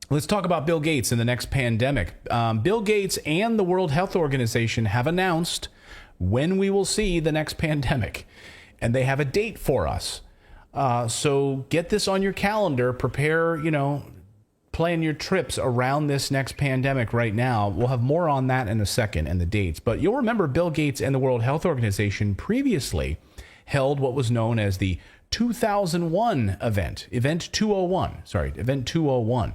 Let's talk about Bill Gates and the next pandemic. Bill Gates and the World Health Organization have announced when we will see the next pandemic, and they have a date for us. So get this on your calendar. Prepare, plan your trips around this next pandemic right now. We'll have more on that in a second and the dates. But you'll remember Bill Gates and the World Health Organization previously held what was known as the 2001 Event 201.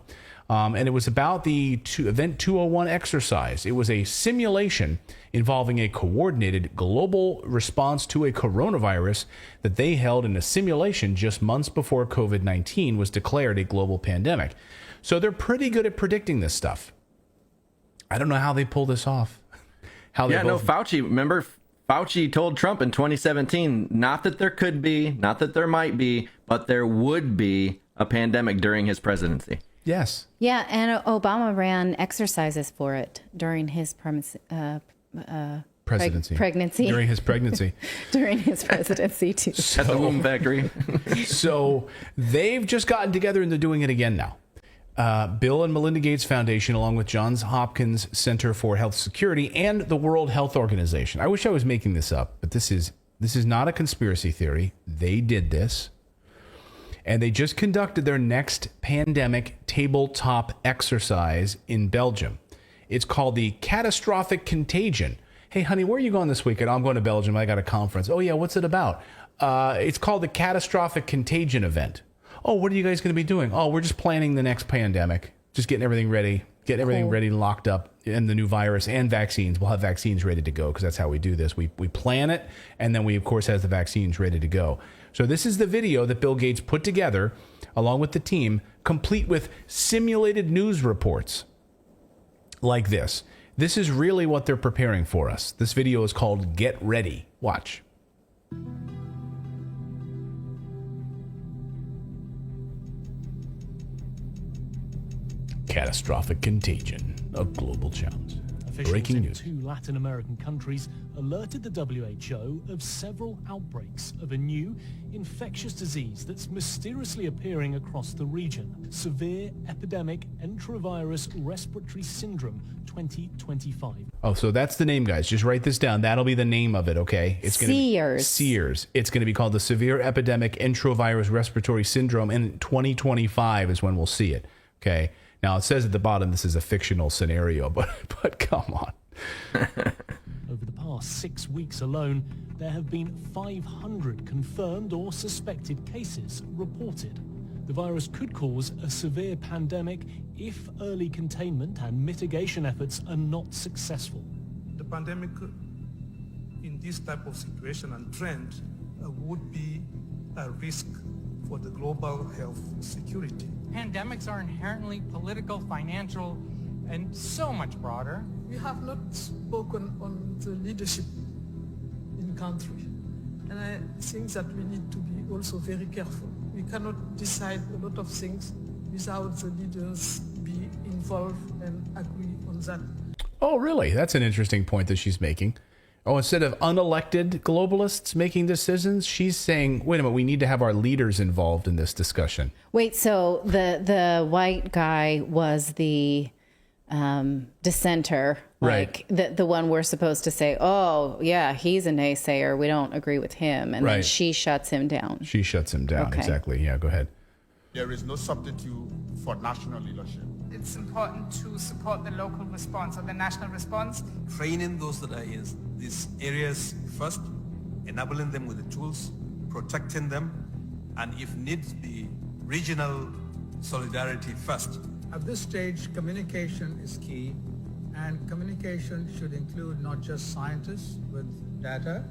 And it was about the Event 201 exercise. It was a simulation involving a coordinated global response to a coronavirus that they held in a simulation just months before COVID-19 was declared a global pandemic. So they're pretty good at predicting this stuff. I don't know how they pull this off. Fauci, remember, Fauci told Trump in 2017, not that there could be, not that there might be, but there would be a pandemic during his presidency. Yes. Yeah, and Obama ran exercises for it during his presidency. During his pregnancy. During his presidency, too. At the home factory. So they've just gotten together and they're doing it again now. Bill and Melinda Gates Foundation, along with Johns Hopkins Center for Health Security and the World Health Organization. I wish I was making this up, but this is not a conspiracy theory. They did this. And they just conducted their next pandemic tabletop exercise in Belgium. It's called the Catastrophic Contagion. Hey, honey, where are you going this weekend? I'm going to Belgium. I got a conference. Oh, yeah, what's it about? It's called the Catastrophic Contagion event. Oh, what are you guys going to be doing? Oh, we're just planning the next pandemic. Just getting everything ready. Getting everything ready and locked up, and the new virus and vaccines. We'll have vaccines ready to go because that's how we do this. We plan it, and then we, of course, have the vaccines ready to go. So this is the video that Bill Gates put together along with the team, complete with simulated news reports like this. This is really what they're preparing for us. This video is called Get Ready. Watch. Catastrophic contagion, a global challenge. Breaking news. Two Latin American countries alerted the WHO of several outbreaks of a new infectious disease that's mysteriously appearing across the region. Severe Epidemic Enterovirus Respiratory Syndrome 2025. Oh, so that's the name, guys. Just write this down. That'll be the name of it, okay? It's going to be SEERS. It's going to be called the Severe Epidemic Enterovirus Respiratory Syndrome, and 2025 is when we'll see it, okay? Now, it says at the bottom this is a fictional scenario, but come on. Over the past 6 weeks alone, there have been 500 confirmed or suspected cases reported. The virus could cause a severe pandemic if early containment and mitigation efforts are not successful. The pandemic in this type of situation and trend would be a risk for the global health security. Pandemics are inherently political, financial, and so much broader. We have not spoken on the leadership in country. And I think that we need to be also very careful. We cannot decide a lot of things without the leaders be involved and agree on that. Oh, really? That's an interesting point that she's making. Oh, instead of unelected globalists making decisions, she's saying, wait a minute, we need to have our leaders involved in this discussion. Wait, so the white guy was the dissenter, like right. the one we're supposed to say, oh, yeah, he's a naysayer. We don't agree with him. And then she shuts him down. She shuts him down, exactly. Yeah, go ahead. There is no substitute for national leadership. It's important to support the local response or the national response. Training those that are in these areas first, enabling them with the tools, protecting them, and if needs be, regional solidarity first. At this stage, communication is key, and communication should include not just scientists with data,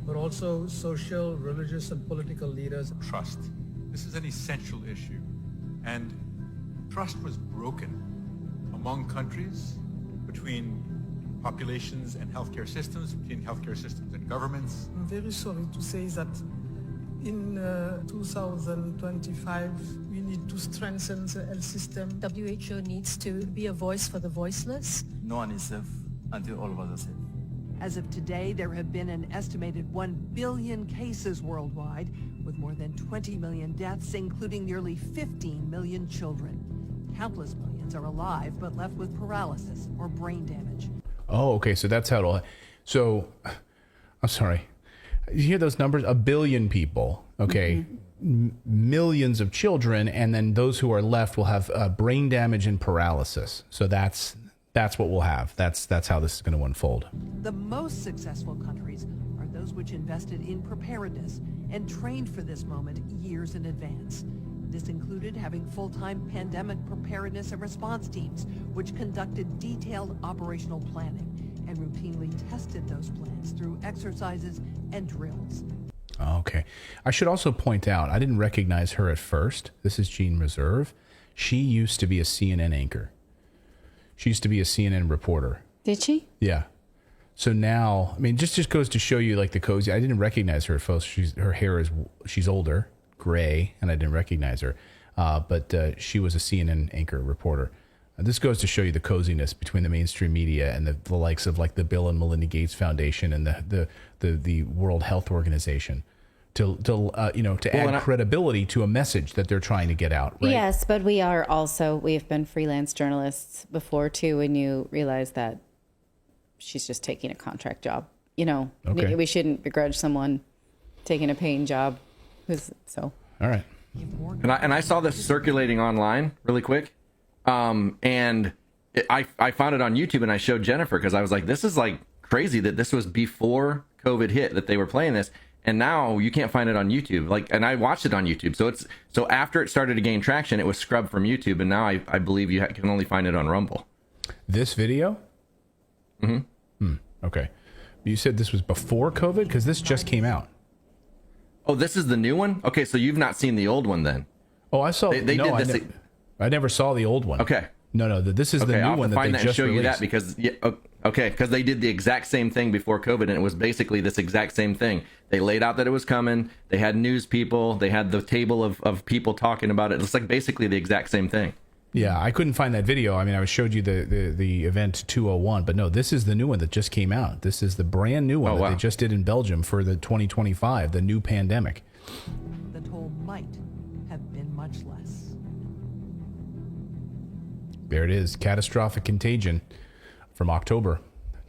but also social, religious, and political leaders. Trust. This is an essential issue, and trust was broken among countries, between populations and healthcare systems, between healthcare systems and governments. I'm very sorry to say that in 2025, we need to strengthen the health system. WHO needs to be a voice for the voiceless. No one is safe until all of us are safe. As of today, there have been an estimated 1 billion cases worldwide, with more than 20 million deaths, including nearly 15 million children. Countless millions are alive but left with paralysis or brain damage. Oh, okay. So that's how it'll. So, I'm sorry. You hear those numbers? 1 billion people. Okay. Millions of children, and then those who are left will have brain damage and paralysis. So that's what we'll have. That's how this is going to unfold. The most successful countries are those which invested in preparedness and trained for this moment years in advance. This included having full-time pandemic preparedness and response teams, which conducted detailed operational planning and routinely tested those plans through exercises and drills. Okay. I should also point out, I didn't recognize her at first. This is Jean Reserve. She used to be a CNN anchor. She used to be a CNN reporter. Did she? Yeah. So now, I mean, just goes to show you like the cozy. I didn't recognize her at first. Her hair is, she's older, gray, and I didn't recognize her. But she was a CNN anchor reporter. This goes to show you the coziness between the mainstream media and the likes of like the Bill and Melinda Gates Foundation and the World Health Organization to add credibility to a message that they're trying to get out. Right? Yes, but we've been freelance journalists before too, and you realize that she's just taking a contract job. Okay. We shouldn't begrudge someone taking a paying job. All right. And I saw this circulating online really quick. And I found it on YouTube and I showed Jennifer because I was like, this is like crazy that this was before COVID hit that they were playing this. And now you can't find it on YouTube. And I watched it on YouTube. So after it started to gain traction, it was scrubbed from YouTube. And now I believe you can only find it on Rumble. This video? Okay. You said this was before COVID because this just came out. Oh, this is the new one? Okay. So you've not seen the old one then? Oh, I saw. I never saw the old one. Okay. No. This is the new one that they just show released. you that because because they did the exact same thing before COVID, and it was basically this exact same thing. They laid out that it was coming. They had news people. They had the table of people talking about it. It's like basically the exact same thing. Yeah, I couldn't find that video. I mean, I showed you the event 201, but no, this is the new one that just came out. This is the brand new one that they just did in Belgium for the 2025, the new pandemic. The toll might have been much less. There it is, catastrophic contagion from October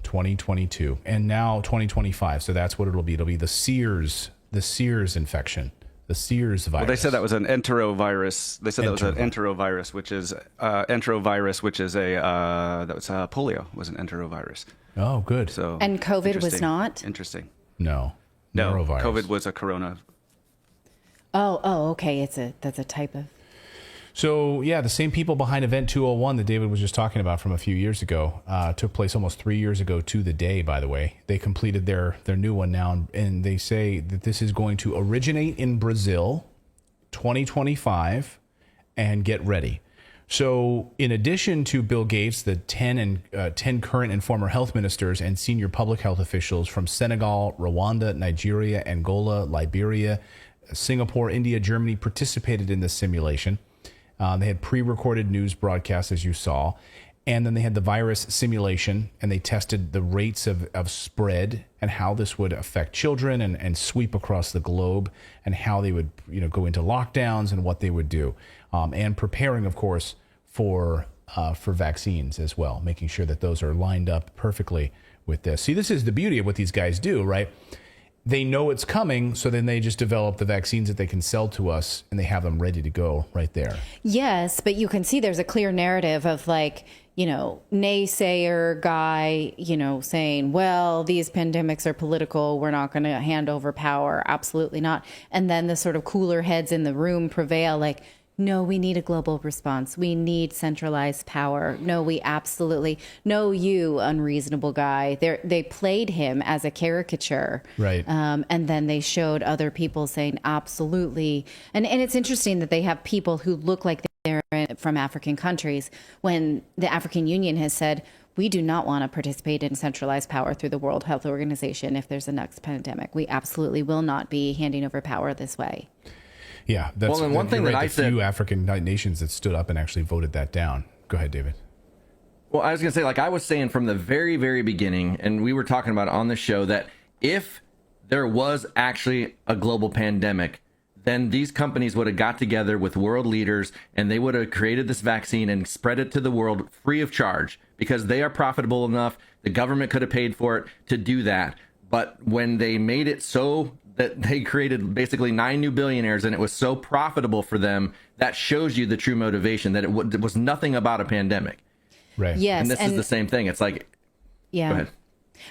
2022, and now 2025. So that's what it'll be. It'll be the SEERS infection, the SEERS virus. Well, they said that was an enterovirus. They said that was an enterovirus, which is polio was an enterovirus. Oh, good. So and COVID was not. Interesting. No, norovirus. COVID was a corona. Oh, okay. That's a type of. So, yeah, the same people behind Event 201 that David was just talking about from a few years ago took place almost 3 years ago to the day, by the way. They completed their new one now, and they say that this is going to originate in Brazil 2025 and get ready. So, in addition to Bill Gates, the 10 current and former health ministers and senior public health officials from Senegal, Rwanda, Nigeria, Angola, Liberia, Singapore, India, Germany participated in this simulation. They had pre-recorded news broadcasts, as you saw, and then they had the virus simulation, and they tested the rates of spread and how this would affect children and sweep across the globe, and how they would go into lockdowns and what they would do, and preparing, of course, for vaccines as well, making sure that those are lined up perfectly with this. See, this is the beauty of what these guys do, right? They know it's coming, so then they just develop the vaccines that they can sell to us, and they have them ready to go right there. Yes, but you can see there's a clear narrative of naysayer guy, saying, well, these pandemics are political. We're not going to hand over power. Absolutely not. And then the sort of cooler heads in the room prevail like, no, we need a global response. We need centralized power. No, you unreasonable guy. They played him as a caricature. Right. And then they showed other people saying absolutely. And it's interesting that they have people who look like they're from African countries when the African Union has said, we do not want to participate in centralized power through the World Health Organization if there's a next pandemic. We absolutely will not be handing over power this way. Yeah, that's one thing that I said. Few African nations that stood up and actually voted that down. Go ahead, David. Well, I was going to say, like I was saying from the very, very beginning, and we were talking about it on the show, that if there was actually a global pandemic, then these companies would have got together with world leaders and they would have created this vaccine and spread it to the world free of charge because they are profitable enough. The government could have paid for it to do that. But when they made it so that they created basically 9 new billionaires and it was so profitable for them, that shows you the true motivation, that it was nothing about a pandemic. Right. Yes. And this is the same thing. It's like, yeah. Go ahead.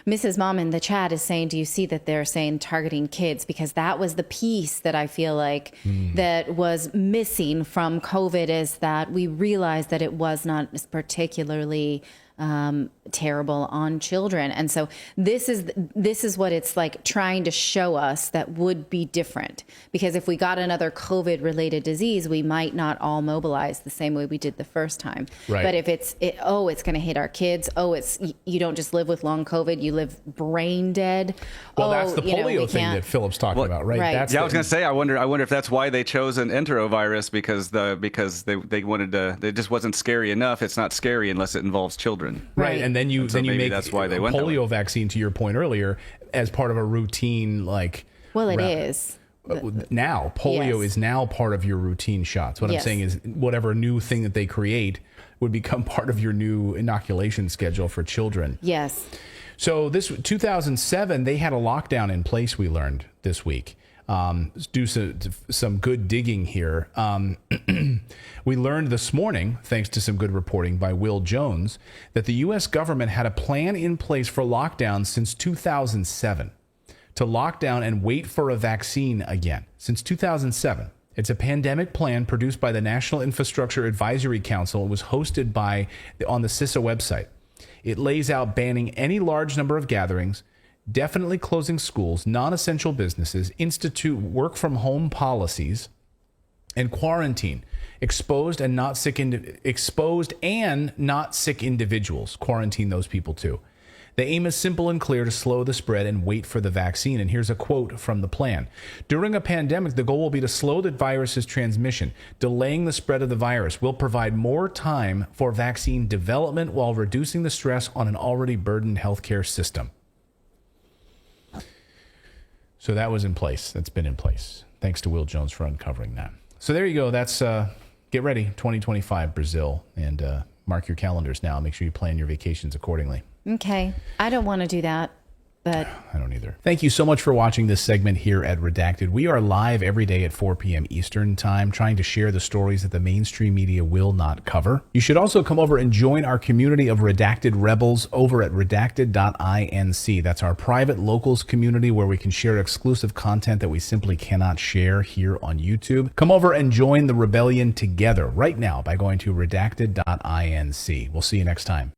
Mrs. Mom in the chat is saying, do you see that they're saying targeting kids? Because that was the piece that I feel like that was missing from COVID, is that we realized that it was not particularly terrible on children. And so this is what it's like trying to show us that would be different. Because if we got another COVID related disease, we might not all mobilize the same way we did the first time. Right. But if it's going to hit our kids. You don't just live with long COVID, you live brain dead. Well, that's the polio thing that Philip's talking about, right? Right. That's I was going to say, I wonder if that's why they chose an enterovirus, because they wanted to. It just wasn't scary enough. It's not scary unless it involves children. Right. And then you make that's why they went polio vaccine, to your point earlier, as part of a routine, like. Well, it is. Now polio is now part of your routine shots. What I'm saying is, whatever new thing that they create would become part of your new inoculation schedule for children. Yes. So this 2007, they had a lockdown in place, we learned this week. Do some good digging here. We learned this morning, thanks to some good reporting by Will Jones, that the U.S. government had a plan in place for lockdown since 2007, to lock down and wait for a vaccine again. Since 2007. It's a pandemic plan produced by the National Infrastructure Advisory Council. It was hosted on the CISA website. It lays out banning any large number of gatherings, definitely closing schools, non-essential businesses, institute work-from-home policies, and quarantine exposed and not sick individuals. Quarantine those people too. The aim is simple and clear: to slow the spread and wait for the vaccine. And here's a quote from the plan. During a pandemic, the goal will be to slow the virus's transmission. Delaying the spread of the virus will provide more time for vaccine development while reducing the stress on an already burdened healthcare system. So that was in place. That's been in place. Thanks to Will Jones for uncovering that. So there you go. That's get ready, 2025 Brazil, and mark your calendars now. Make sure you plan your vacations accordingly. Okay. I don't want to do that, but I don't either. Thank you so much for watching this segment here at Redacted. We are live every day at 4 p.m. Eastern Time, trying to share the stories that the mainstream media will not cover. You should also come over and join our community of Redacted Rebels over at redacted.inc. That's our private locals community where we can share exclusive content that we simply cannot share here on YouTube. Come over and join the rebellion together right now by going to redacted.inc. We'll see you next time.